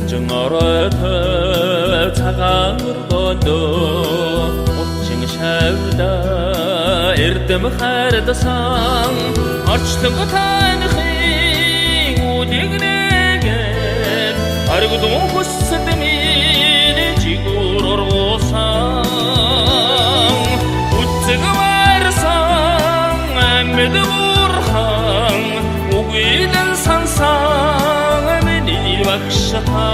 정어라터 차가물건도 옥징샤우다 эрдэм хайрдасан орчлонго таних үдигнэгээр аргудум хүссэд миний жигүүр оргуусан үцэг варсан амьд уурхан үгүйдэн сансан миний багшата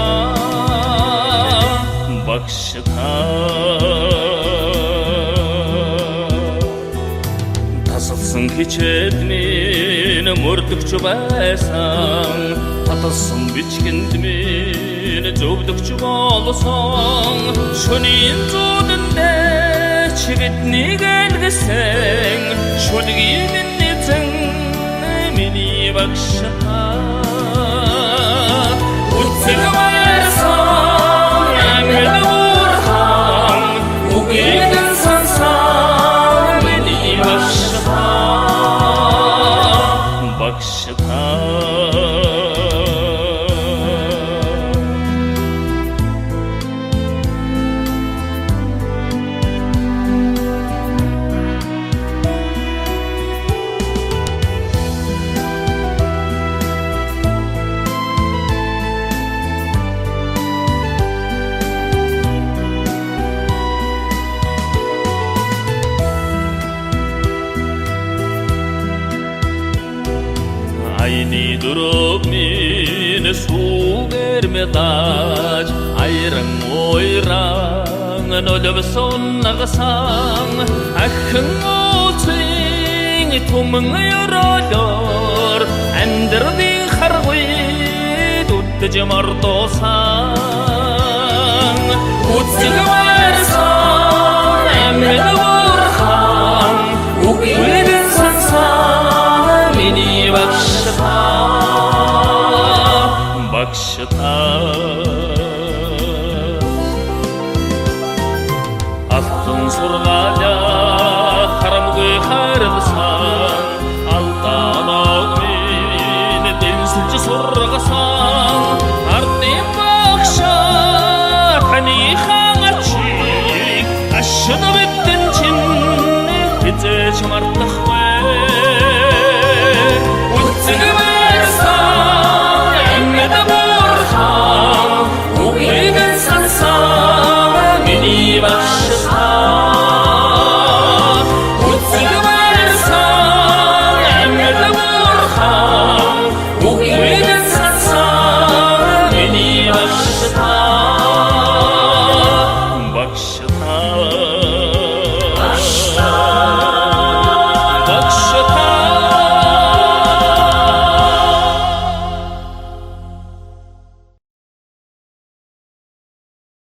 тасалсан хичээд минь мөрдөгч байсан таталсан бичгэнд минь зөвдөгч болсон шөнийн зүүдэндээ чи биднийг айлгсан шүлгийн минь эзэн миний багшата үцэг варсан амьд уурхан үгүйдэн сансан миний багшата Айны дөрөв минь сүгээр мэдаж айран ойран нөлөвсөн нагасан ахын ууцын түмэн ёролор амьдрын харгүй дүдж мартосан үцэг варсан амьд уурхан үгүйдэн сансан миний багшата алтын сургаля харамгүй хайрласан алтанаг минь дэнсэлж сургасан ардын багша таныхан ачиг ашд биттэн чин хизээч мартах